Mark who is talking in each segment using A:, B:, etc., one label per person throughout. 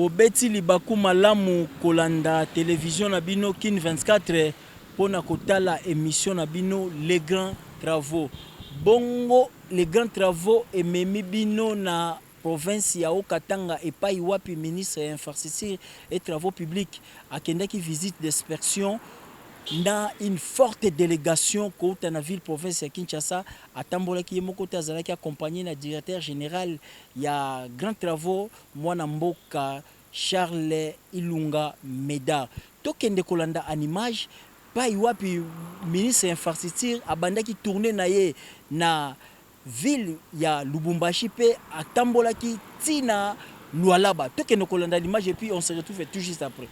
A: Bobeti libaku malamu kolanda télévision na bino Kin 24 pona kotala émission na bino les grands travaux. Bongo les grands travaux ememi bino na province ya Okatanga epai wapi ministre ya infrastructure et travaux publics akendaki visite d'inspection na une forte délégation kouta na ville province ya Kinshasa atambolaki ye moko te azalaki accompagné na directeur général ya grand travaux mwana mboka Charles Ilunga Médard. Tokende kolanda en image pai wapi ministre infrastructure abandaki tourner na ye na ville ya Lubumbashi pe atambolaki tina Lualaba. Tokende kolanda l'image et puis on se retrouve tout juste après.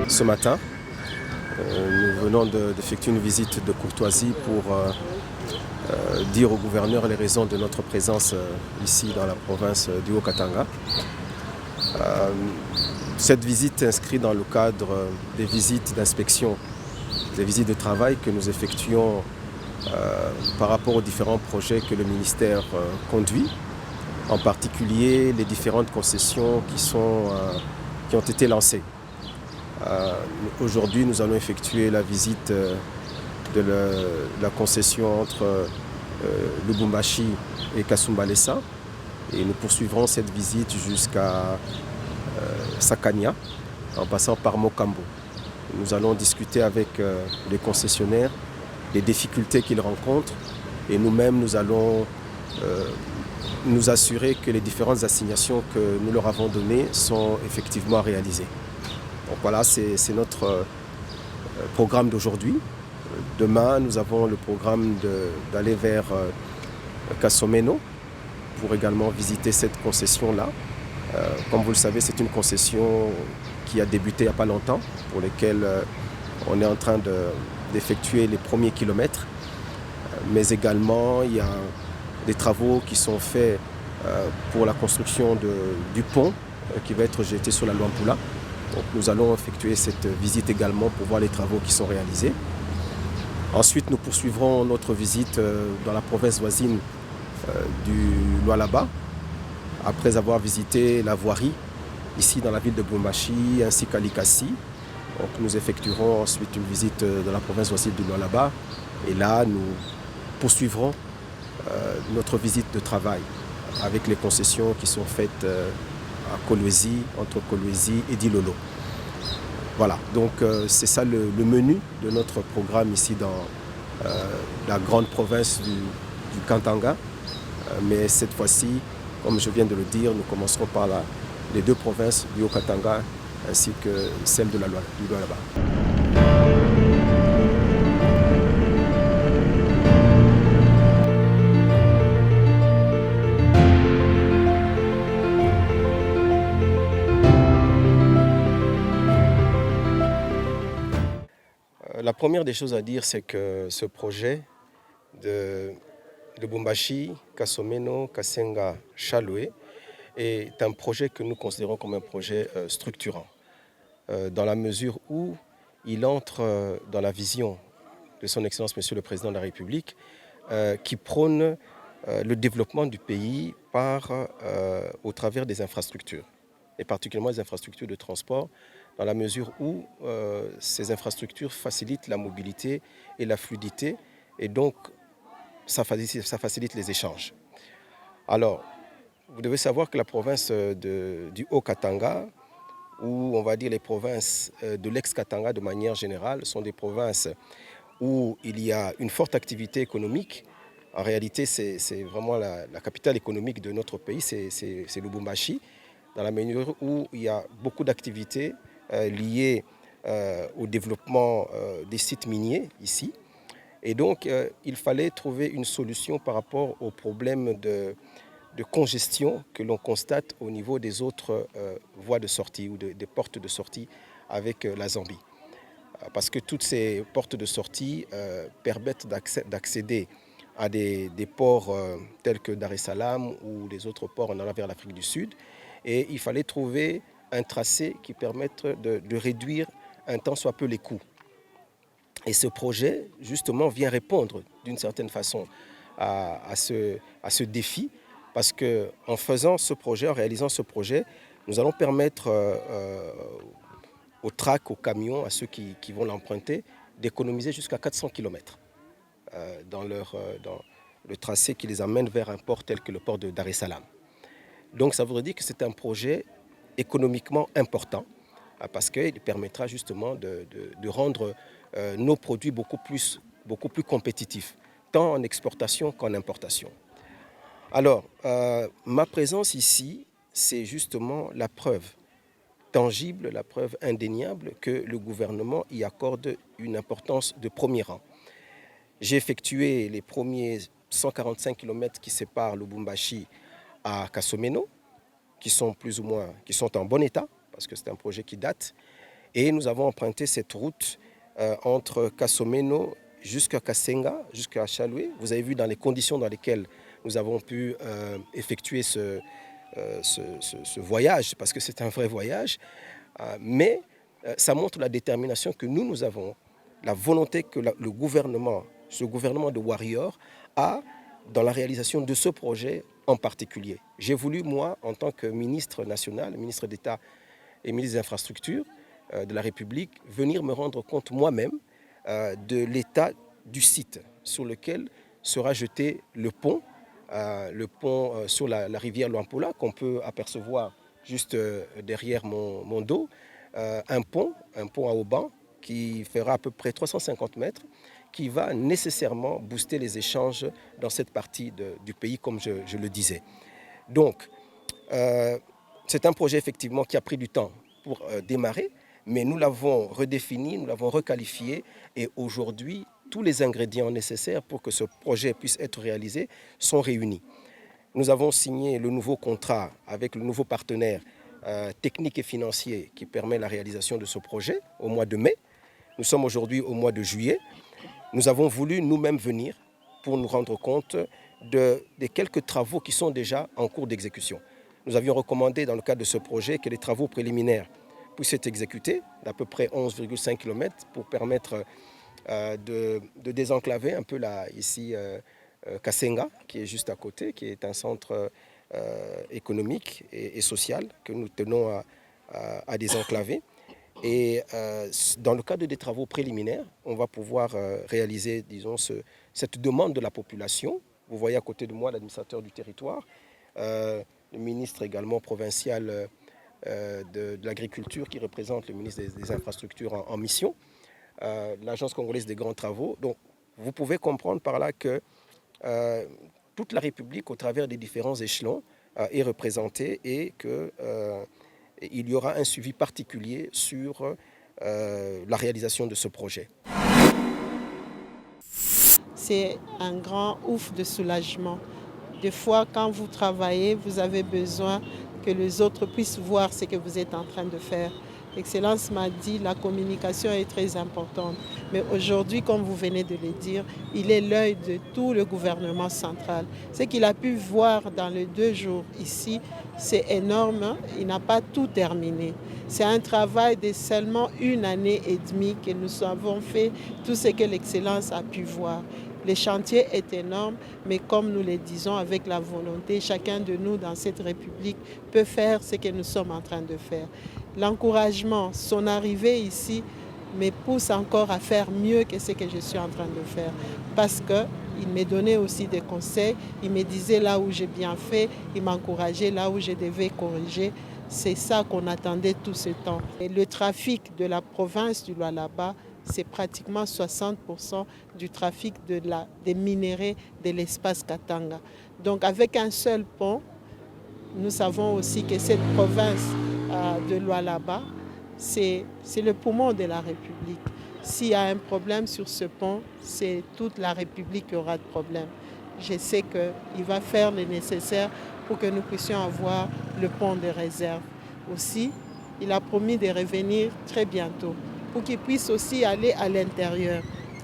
B: Ce matin, nous venons d'effectuer une visite de courtoisie pour dire au gouverneur les raisons de notre présence ici dans la province du Haut-Katanga. Cette visite s'inscrit dans le cadre des visites d'inspection, des visites de travail que nous effectuons par rapport aux différents projets que le ministère conduit, en particulier les différentes concessions qui ont été lancées. Aujourd'hui, nous allons effectuer la visite de la concession entre Lubumbashi et Kasumbalesa et nous poursuivrons cette visite jusqu'à Sakania en passant par Mokambo. Nous allons discuter avec les concessionnaires les difficultés qu'ils rencontrent et nous-mêmes nous allons nous assurer que les différentes assignations que nous leur avons données sont effectivement réalisées. Donc voilà, c'est notre programme d'aujourd'hui. Demain, nous avons le programme d'aller vers Kasomeno pour également visiter cette concession-là. Comme vous le savez, c'est une concession qui a débuté il n'y a pas longtemps, pour laquelle on est en train d'effectuer les premiers kilomètres. Mais également, il y a des travaux qui sont faits pour la construction du pont qui va être jeté sur la Luampula. Donc nous allons effectuer cette visite également pour voir les travaux qui sont réalisés. Ensuite, nous poursuivrons notre visite dans la province voisine du Lualaba, après avoir visité la voirie ici dans la ville de Bumbashi ainsi qu'à Likasi. Donc nous effectuerons ensuite une visite dans la province voisine du Lualaba et là nous poursuivrons notre visite de travail avec les concessions qui sont faites à Kolwezi, entre Kolwezi et Dilolo. Voilà, donc c'est ça le menu de notre programme ici dans la grande province du Katanga. Mais cette fois-ci, comme je viens de le dire, nous commencerons par les deux provinces du Haut-Katanga ainsi que celle du Lualaba. La première des choses à dire, c'est que ce projet de Lubumbashi, Kasomeno, Kasenga, Chaloué est un projet que nous considérons comme un projet structurant, dans la mesure où il entre dans la vision de son Excellence Monsieur le Président de la République, qui prône le développement du pays au travers des infrastructures, et particulièrement les infrastructures de transport, dans la mesure où ces infrastructures facilitent la mobilité et la fluidité et donc ça facilite les échanges. Alors, vous devez savoir que la province du Haut-Katanga, ou on va dire les provinces de l'ex-Katanga de manière générale, sont des provinces où il y a une forte activité économique. En réalité, c'est vraiment la capitale économique de notre pays, c'est Lubumbashi, dans la mesure où il y a beaucoup d'activités liées au développement des sites miniers ici. Et donc, il fallait trouver une solution par rapport aux problèmes de congestion que l'on constate au niveau des autres voies de sortie ou des portes de sortie avec la Zambie. Parce que toutes ces portes de sortie permettent d'accéder à des ports tels que Dar es Salaam ou les autres ports en allant vers l'Afrique du Sud. Et il fallait trouver un tracé qui permette de réduire un tant soit peu les coûts. Et ce projet, justement, vient répondre d'une certaine façon à ce défi, parce qu'en faisant ce projet, en réalisant ce projet, nous allons permettre aux tracks, aux camions, à ceux qui vont l'emprunter, d'économiser jusqu'à 400 km dans le tracé qui les amène vers un port tel que le port de Dar es Salaam. Donc ça voudrait dire que c'est un projet économiquement important, parce qu'il permettra justement de rendre nos produits beaucoup plus compétitifs, tant en exportation qu'en importation. Alors, ma présence ici, c'est justement la preuve tangible, la preuve indéniable que le gouvernement y accorde une importance de premier rang. J'ai effectué les premiers 145 km qui séparent Lubumbashi à Kasomeno, qui sont en bon état, parce que c'est un projet qui date. Et nous avons emprunté cette route entre Kasomeno jusqu'à Kasenga, jusqu'à Chaloué. Vous avez vu dans les conditions dans lesquelles nous avons pu effectuer ce voyage, parce que c'est un vrai voyage. Mais ça montre la détermination que nous avons, la volonté que le gouvernement, ce gouvernement de Warrior, a dans la réalisation de ce projet en particulier. J'ai voulu, moi, en tant que ministre national, ministre d'État et ministre des Infrastructures de la République, venir me rendre compte moi-même de l'état du site sur lequel sera jeté le pont sur la rivière Luampola, qu'on peut apercevoir juste derrière mon dos. Un pont à Auban qui fera à peu près 350 mètres, qui va nécessairement booster les échanges dans cette partie du pays, comme je le disais. Donc, c'est un projet effectivement qui a pris du temps pour démarrer, mais nous l'avons redéfini, nous l'avons requalifié, et aujourd'hui, tous les ingrédients nécessaires pour que ce projet puisse être réalisé sont réunis. Nous avons signé le nouveau contrat avec le nouveau partenaire technique et financier qui permet la réalisation de ce projet au mois de mai. Nous sommes aujourd'hui au mois de juillet. Nous avons voulu nous-mêmes venir pour nous rendre compte des quelques travaux qui sont déjà en cours d'exécution. Nous avions recommandé dans le cadre de ce projet que les travaux préliminaires puissent être exécutés d'à peu près 11,5 km pour permettre de désenclaver un peu ici Kasenga, qui est juste à côté, qui est un centre économique et social que nous tenons à désenclaver. Et dans le cadre des travaux préliminaires, on va pouvoir réaliser, disons, cette demande de la population. Vous voyez à côté de moi l'administrateur du territoire, le ministre également provincial de l'agriculture qui représente le ministre des Infrastructures en mission, l'Agence congolaise des grands travaux. Donc, vous pouvez comprendre par là que toute la République, au travers des différents échelons, est représentée et qu'il y aura un suivi particulier sur la réalisation de ce projet.
C: C'est un grand ouf de soulagement. Des fois, quand vous travaillez, vous avez besoin que les autres puissent voir ce que vous êtes en train de faire. L'excellence m'a dit la communication est très importante. Mais aujourd'hui, comme vous venez de le dire, il est l'œil de tout le gouvernement central. Ce qu'il a pu voir dans les 2 jours ici, c'est énorme. Il n'a pas tout terminé. C'est un travail de seulement 1 année et demie que nous avons fait tout ce que l'excellence a pu voir. Le chantier est énorme, mais comme nous le disons avec la volonté, chacun de nous dans cette République peut faire ce que nous sommes en train de faire. L'encouragement, son arrivée ici me pousse encore à faire mieux que ce que je suis en train de faire. Parce qu'il me donnait aussi des conseils, il me disait là où j'ai bien fait, il m'encourageait là où je devais corriger. C'est ça qu'on attendait tout ce temps. Et le trafic de la province du Lualaba, c'est pratiquement 60% du trafic des minéraux de l'espace Katanga. Donc avec un seul pont, nous savons aussi que cette province de Lualaba, c'est le poumon de la République. S'il y a un problème sur ce pont, c'est toute la République qui aura de problème. Je sais qu'il va faire le nécessaire pour que nous puissions avoir le pont de réserve. Aussi, il a promis de revenir très bientôt pour qu'il puisse aussi aller à l'intérieur.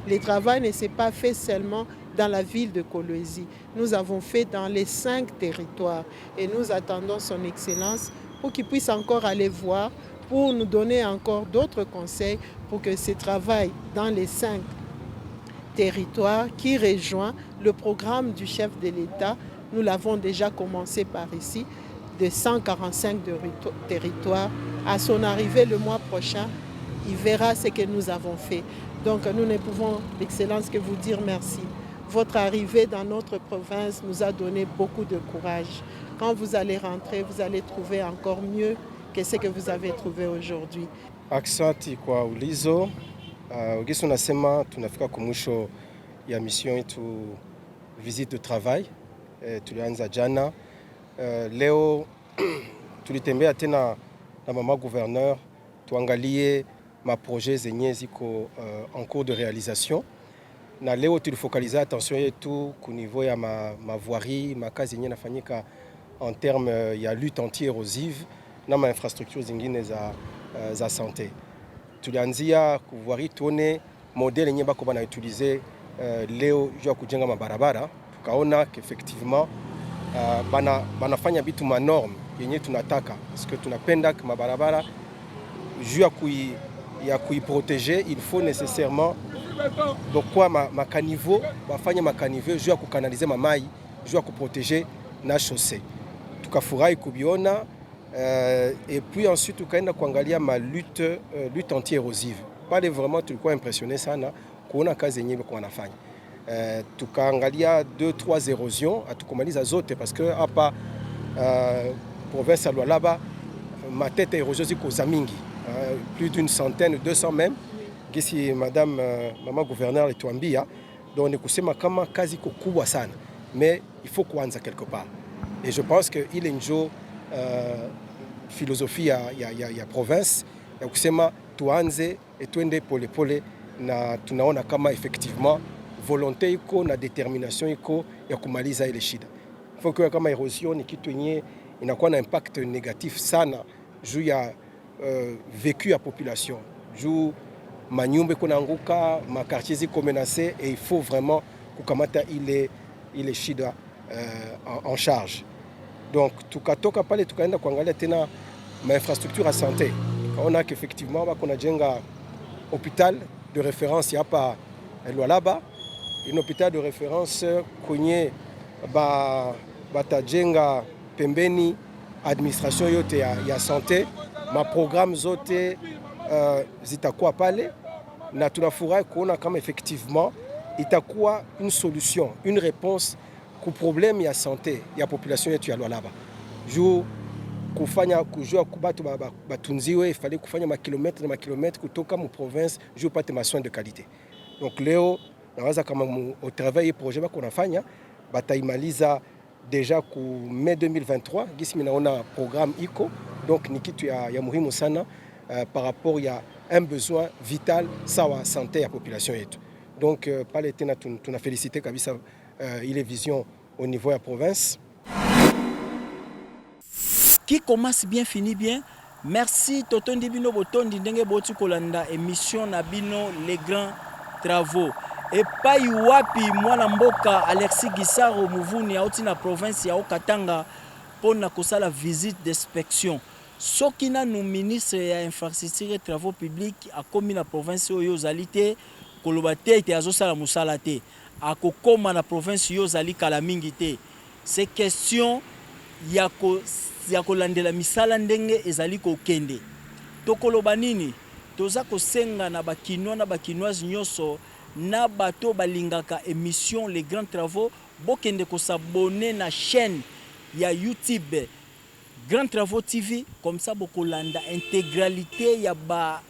C: Le travail ne s'est pas fait seulement dans la ville de Kolwezi. Nous avons fait dans les 5 territoires et nous attendons son Excellence pour qu'il puisse encore aller voir, pour nous donner encore d'autres conseils pour que ce travail dans les 5 territoires qui rejoint le programme du chef de l'État, nous l'avons déjà commencé par ici, de 145 territoires. À son arrivée le mois prochain, il verra ce que nous avons fait. Donc nous ne pouvons, Excellence, que vous dire merci. Votre arrivée dans notre province nous a donné beaucoup de courage. Quand vous allez rentrer, vous allez trouver encore mieux que ce que vous avez trouvé aujourd'hui.
B: Asante kwa ulizo. Ugisi unasema tunafika kumwisho ya mission yetu visite de travail. Tulianza jana. Leo tulitembea tena na mama gouverneur tuangalie maprojet zenye ziko en cours de réalisation. Na leo tulifocaliza attention yetu ku niveau ya mavoirie, makazi yenye nafanyika en terme ya lutte anti-érosive na ma infrastructure zingine za santé. Tulianzia kuvoirie tuone modèle yenye bako bana utiliser leo juu ya kujenga mabarabara. Tukaona qu'effectivement banafanya bitu ma norme yenye tunataka parce que tunapenda que mabarabara juu ya kuiprotéger, il faut nécessairement dokwa makaniveau bafanye makaniveau juu ya kukanalize mamai juu ya kuprotéger na chaussée. Tukafurahi kubiona et puis ensuite tukaenda kuangalia ma lutte anti-érosive. Pale vraiment tulikuwa impressionné sana kuona kazi yenyewe kwa wanafanya. Tukaangalia 2-3 érosions atukumaliza zote parce que hapa province ya Lualaba matete érosion ziko za mingi, plus d'une centaine, 200 même. Gisi maman gouverneur alituambia, donc ni kusema kama kazi iko kubwa sana, mais il faut kuanza quelque part. Et je pense que ile njo philosophie ya province ya kusema tuanze etwende pole pole, na tunaona kama effectivement volonté iko na determination iko ya kumaliza ile shida. Faut que kama érosion ni kitu yenye inakuwa na impact négatif sana juu ya vécu ya population, juu manyumba kuna anguka, makartier ziko menacé, et il faut vraiment kukamata ile shida en charge. Donc tukatoka pale tukaenda kuangalia tena ma infrastructure ya santé. Tukaona qu'effectivement kuna jenga hôpital de référence hapa Lualaba, un hôpital de référence kwenye batajenga pembeni administration yote ya santé, ma programme zote zitakuwa pale, na tunafurahi kuona kama effectivement itakuwa une solution, une réponse ku problème ya santé ya population yetu ya Lualaba. Juu kufanya kujua kubatu batunziwe, il fallait kufanya makilometre na makilometre kutoka mu province juu pate ma soins de qualité. Donc leo nawaza kama au travail projet bako nafanya bataimaliza déjà ku mai 2023, gisi minaona programme iko, donc ni kitu ya muhimu sana par rapport ya un besoin vital sawa santé ya population yetu. Donc pale tena tuna féliciter kabisa ile vision au niveau de la province.
A: Qui commence bien finit bien. Merci Totondi Bino Botondi ndenge boti kolanda émission na bino les grands travaux. Et pas wapi mwana mboka Alexis Gisaro Muvuni auti na province ya Okatanga pona kosala visite d'inspection. Soki na nous ministre ya infrastructure et travaux publics a komi na province oyo zalité koloba te ete azosala musala te. Akokoma na province yo zali kala mingi te. C'est question ya kolandela misala ndenge ezali kokende. Tokoloba nini? toza kosenga na bakinois na bakinoise nyonso na bato balingaka émission les grands travaux bokende ko s'abonner na chaîne ya YouTube Grands Travaux TV, comme ça bokolanda intégralité ya ba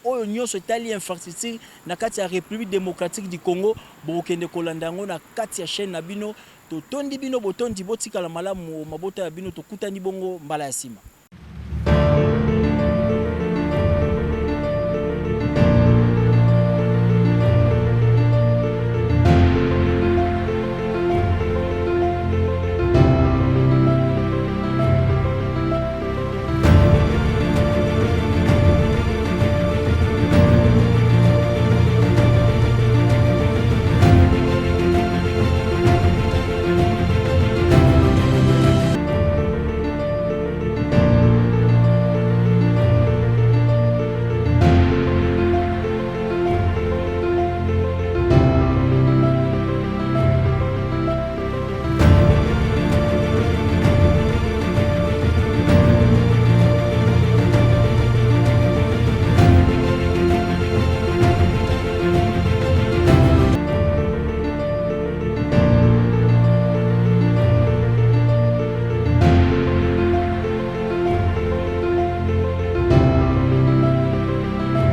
A: oyo nyonso etali infrastructure na kati ya République démocratique du Congo bokende kolanda ngo na kati ya chaîne na bino to tondi bino botondi botikala malamu mabota ya bino to kutani bongo mbala ya sima.